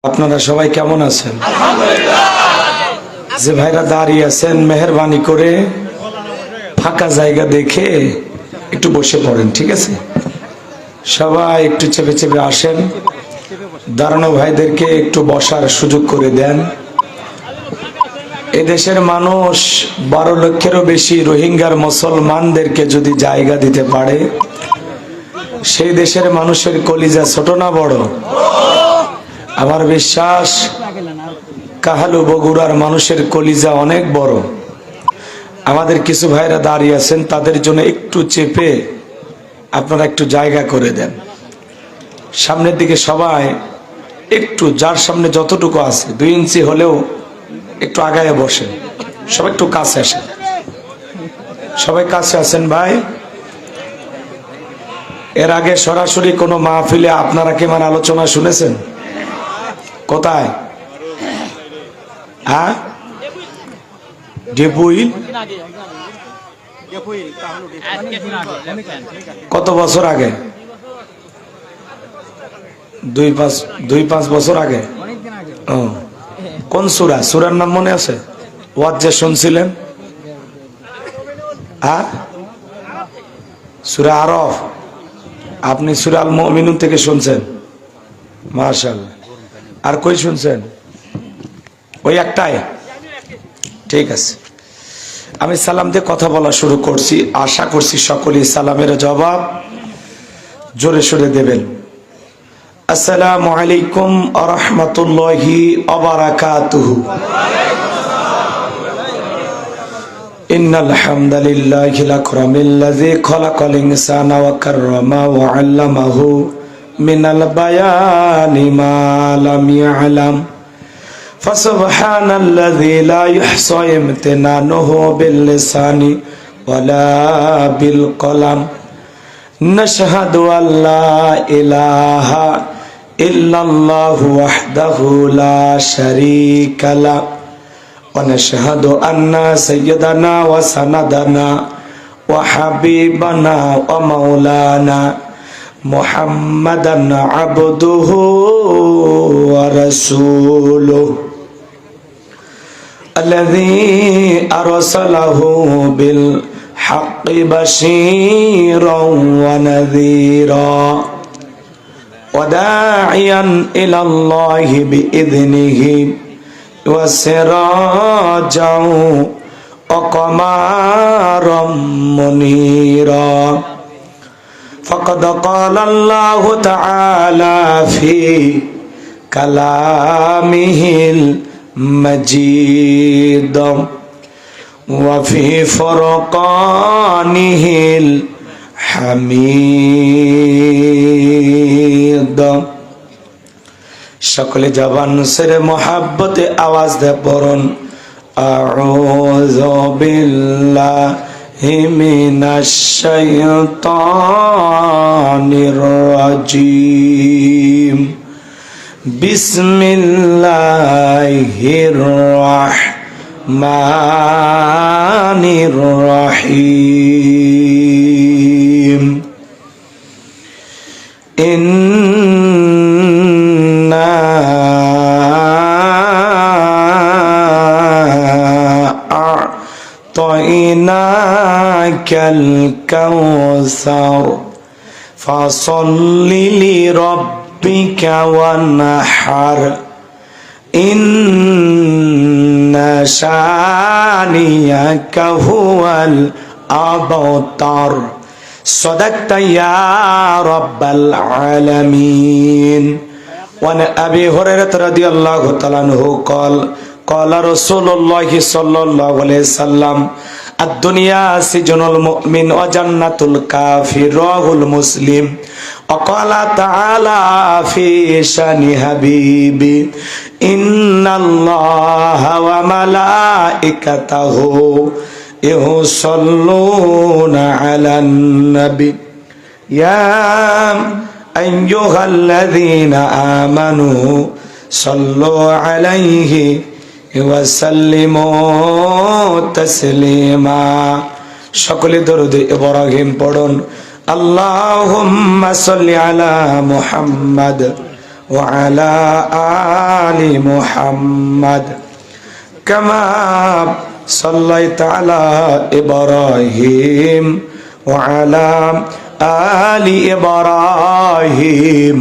আপনারা সবাই কেমন আছেন? যে ভাইরা দাঁড়িয়ে আছেন মেহেরবানি করে ফাঁকা জায়গা দেখে একটু বসে পড়েন, ঠিক আছে? সবাই একটু চেপে চেপে আসেন। দাঁড়ানো ভাইদেরকে একটু বসার সুযোগ করে দেন। এদেশের মানুষ 12 লক্ষেরও বেশি রোহিঙ্গার মুসলমানদেরকে যদি জায়গা দিতে পারে, সেই দেশের মানুষের কলিজা ছোট না বড়? আমার বিশ্বাস কাহালু বগুড়ার মানুষের কলিজা অনেক বড়। আমাদের কিছু ভাইরা দাঁড়িয়ে আছেন, তাদের জন্য একটু চেপে আপনারা একটু জায়গা করে দেন। সামনের দিকে সবাই একটু, যার সামনে যতটুকু আছে 2 ইঞ্চি হলেও একটু আগায় বসেন। সবাই একটু কাছে আসেন, সবাই কাছে আসেন ভাই। এর আগে সরাসরি কোনো মাহফিলে আপনারা কি আমার আলোচনা শুনেছেন? কোথায়? হ্যাঁ, ডেপুইল। কত বছর আগে? 2-5 বছর আগে। ও, কোন সূরা? সূরার নাম মনে আছে? ওয়াজ যে শুনছিলেন, হ্যাঁ, সূরা আরফ। আপনি সূরা আল মুমিনুন থেকে শুনছেন? মাশাআল্লাহ। আর কই শুনছেন? ওই একটাই? ঠিক আছে, আমি সালাম দিয়ে কথা বলা শুরু করছি। আশা করছি সকলেই সালামের জবাব জোরে সোরে দেবেন। আসসালামু আলাইকুম ওয়া রাহমাতুল্লাহি ওয়া বারাকাতুহু। ইন্নাল হামদালিল্লাহিল আকরামিল্লাযী খালাকাল ইনসানা ওয়া কাররামা ওয়া আল্লামাহু মিনাল বায়ানি মা লাম ইয়ালাম। ফাসুবহানাল্লাযী লা ইহসা ইমতিনানুহু বিল লিসানি ওয়ালা বিল কলাম। নাশহাদু আল্লা ইলাহা ইল্লাল্লাহু ওয়াহদাহু লা শারীকা লা ওয়া নাশহাদু আন্না সাইয়্যিদানা ওয়া সানাদানা ওয়া হাবিবানা ওয়া মাওলানা মুহাম্মাদান আবদুহু ওয়া রাসূলুহু الذي أرسله بالحق بشيرا ونذيرا وداعيا إلى الله بإذنه وسراجا وقمرا منيرا فقد قال الله تعالى في كلامه المجيد وفي فرقانه الحميد। সকলে জবান সেরে মোহাব্বতে আওয়াজ দিয়ে পড়ুন আউযু বিল্লাহি মিনাশ শাইতানির রাজিম। বিসমিল্লাহির রাহমানির রহিম। ইন্না আ'তাইনাকাল কাউসার ফাসাল্লি লিরাব্বিকা ওয়ানহার ইন্না শানিয়াকা হুয়াল আবতার। সাদাকতা ইয়া রাব্বাল আলামিন। ওয়ান আবি হুরায়রা রাদিয়াল্লাহু তাআলা আনহু قال قال رسول الله صلى الله عليه وسلم الدنيا سجن المؤمن وجنة الكافر رواه مسلم. وقال تعالى في شان حبيبي إن الله وملائكته يصلون على النبي يا أيها الذين آمنوا صلوا عليه وسلموا تسليما। সকলে দরুদ ইব্রাহিম পড়ুন। আল্লাহুম্মা সাল্লি আলা মুহাম্মাদ ওয়া আলা আলি মুহাম্মাদ কামা সাল্লাইতা আলা ইব্রাহিম ওয়া আলা আলি ইব্রাহিম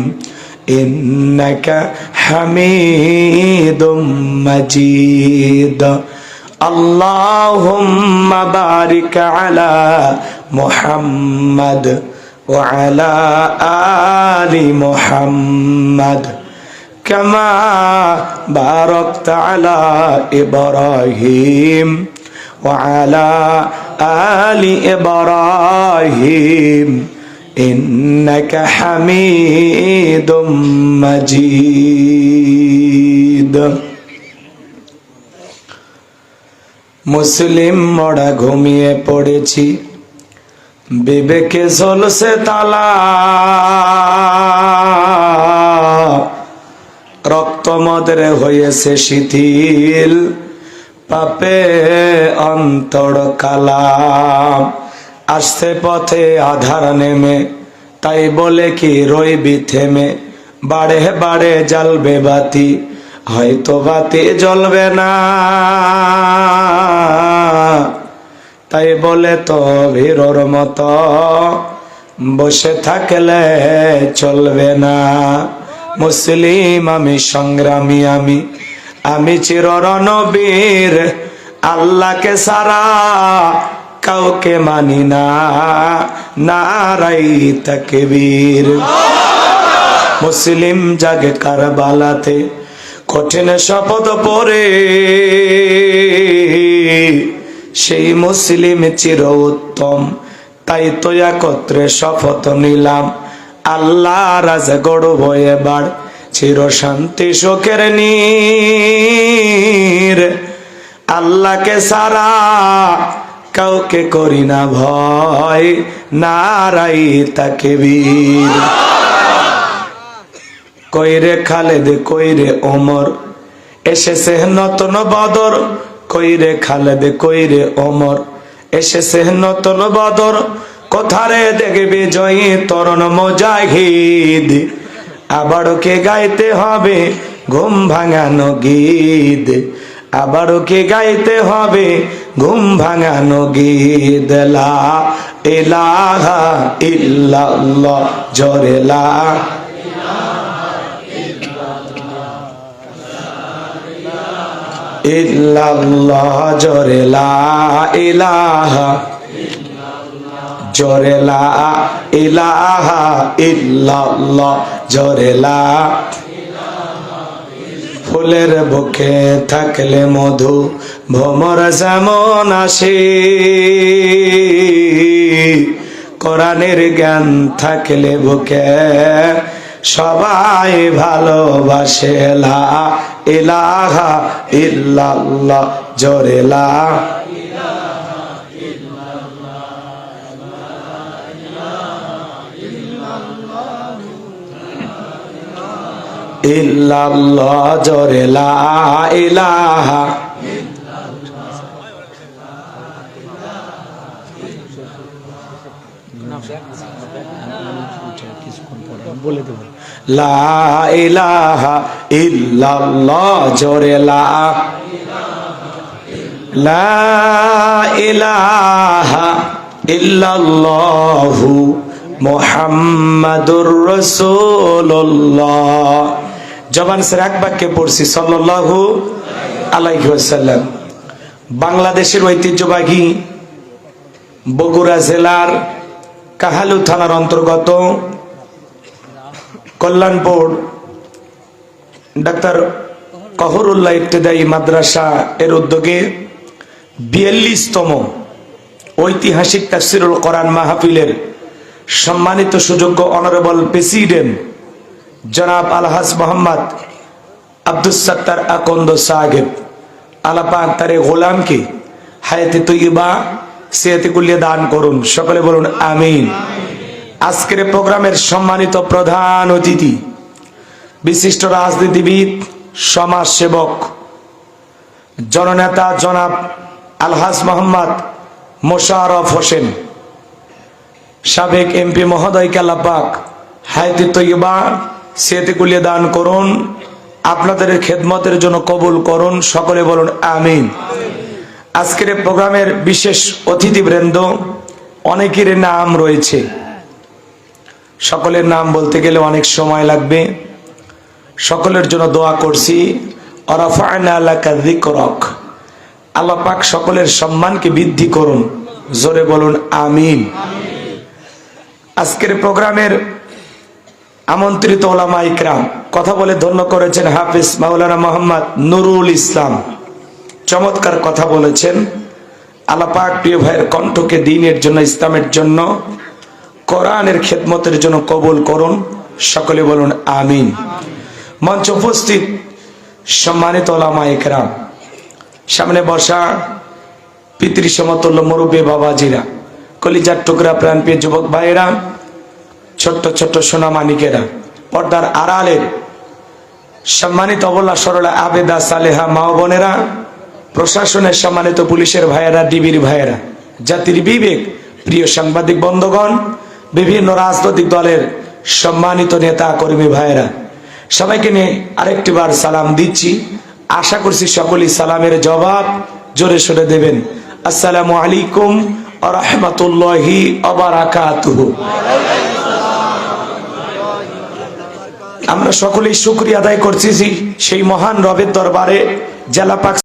ইন্নাকা হামিদুম মাজিদ আল্লাহুম্মা বারিক আলা মুহাম্মাদ ওয়া আলা আলি মুহাম্মাদ কামা বারাকতা আলা ইব্রাহিম ওয়া আলা আলি ইব্রাহিম ইন্নাকা হামিদুম মাজিদ। মুসলিম মোড়া ঘুমিয়ে পড়েছি, বিবেকে ঝলসে তালা, রক্ত মদরে হয়েছে শিথিল, পাপে অন্তর কালা। আসছে পথে আধার নেমে, তাই বলে কি রইবি থেমে, বাড়ে বাড়ে জ্বলবে বাতি, হয়তো বাতি জ্বলবে না, তাই বলে তো ভিড়র মতো বসে থাকলে চলবে না। মুসলিম আমি, সংগ্রামী আমি, আমি চির রণবীর, আল্লাহকে সারা কাউকে মানি না, নারাই তাকবীর। মুসলিম জাগে কারবালাতে কঠিন শপথ পরে, সেই মুসলিম চির উত্তম, তাই তো একত্রে শপথ নিলাম, আল্লাহ রাজ গড়ব এবার চির শান্তি সুখের নীর। আল্লাহকে সারা কাউকে করি না ভয়, নারাই তাকবীর। কইরে খালেদ কইরে ওমর, এসেছে নতুন বদর, কইরে খালেদ কইরে ওমর, এসেছে নতুন বদর, কোথারে দেখবে জয়ী তরুণ মুজাহিদ, আবারও কে গাইতে হবে ঘুম ভাঙানো গীত, আবারও কে গাইতে হবে ঘুম ভাঙানো গীত। লা ইলাহা ইল্লাল্লাহ, জোরে লা ইল্লাল্লাহ, জোরে লা ইলাহা, জোরে লা ইলাহা ইল্লাল্লাহ, জোরে লা। ফুলের বুকে থাকলে মধু ভ্রমর যেমন আসে, কোরআনের জ্ঞান থাকলে বুকে সবাই ভালোবাসে। লা ইলাহা ইল্লাল্লাহ, জোরে লা ইল্লাল্লাহ, জোরে লা ইলাহা। লা ইলাহা ইল্লাল্লাহ, জোরে লা, লা ইলাহা ইল্লাল্লাহু মুহাম্মাদুর রাসূলুল্লাহ। জবান সে এক বাক্যে পড়ছি সাল্লাল্লাহু আলাইহি ওয়াসাল্লাম। বাংলাদেশের ঐতিহ্যবাহী বগুড়া জেলার কাহালু থানার অন্তর্গত কল্যাণপুর ডাক্তার কহরুল্লাহ ইবতেদায়ী মাদ্রাসা এর উদ্যোগে ৪২তম ঐতিহাসিক তাফসিরুল কোরআন মাহফিলের সম্মানিত সুযোগ্য অনারেবল প্রেসিডেন্ট জনাব আলহাজ মোহাম্মদ আব্দুস সাত্তার আকন্দ সাহেব, আল্লাহ পাক তার গোলামকে হায়াতে তৈয়বা সেহতে কুল্লিয়ে দান করুন, সকলে বলুন আমিন। আজকের প্রোগ্রামের সম্মানিত প্রধান অতিথি, বিশিষ্ট রাজনীতিবিদ, সমাজ সেবক, জননেতা জনাব আলহাজ মোহাম্মদ মোশাররফ হোসেন, সাবেক এমপি মহোদয়কে আল্লাহ পাক হায়াতে তৈয়বা সেহতে কুল্লিয়ে দান করুন, আপনাদের খেদমতের জন্য কবুল করুন, সকলে বলুন আমিন। আজকের প্রোগ্রামের বিশেষ অতিথিবৃন্দ, অনেকের নাম রয়েছে, সকলের নাম বলতে গেলে অনেক সময় লাগবে। সকলের জন্য দোয়া করছি, ওয়ারাফা'না লাকা যিকরাক, আল্লাহ পাক সকলের সম্মানকে বৃদ্ধি করুন, জোরে বলুন আমিন। আজকের প্রোগ্রামের আমন্ত্রিত ওলামা ইকরাম কথা বলে ধন্য করেছেন হাফেজ মাওলানা মোহাম্মদ নুরুল ইসলাম, চমৎকার কথা বলেছেন। আল্লাহ পাক প্রিয় ভাইয়ের কণ্ঠকে দ্বীনের জন্য, ইসলামের জন্য, কোরআনের খেদমতের জন্য কবুল করুন, সকলে বলুন আমিন। মঞ্চ উপস্থিত সম্মানিত ওলামা ইকরাম, সামনে বসা পিতৃ সমতুল্য মুরব্বী বাবাজিরা, কলিজার টুকরা প্রাণপ্রিয় যুবক ভাইয়েরা, ছোট্ট ছোট্ট সোনামানিকেরা, পর্দার আড়ালের সম্মানিত অবলা সরলা আবেদা সালেহা মা বোনেরা, প্রশাসনের সম্মানিত পুলিশের ভাইয়েরা, ডিবির ভাইয়েরা, জাতির বিবেক প্রিয় সাংবাদিক বন্ধুগণ, বিভিন্ন রাজনৈতিক দলের সম্মানিত নেতা কর্মী ভাইয়েরা, সবাইকে নিয়ে আরেকটি বার সালাম দিচ্ছি। আশা করছি সকলেই সালামের জবাব জোরে সোরে দেবেন। আসসালামু আলাইকুম ওয়া রাহমাতুল্লাহি ওয়া বারাকাতুহু। আমরা সকলেই শুকরিয়া আদায় করছি সেই মহান রবের দরবারে, জেলা পাক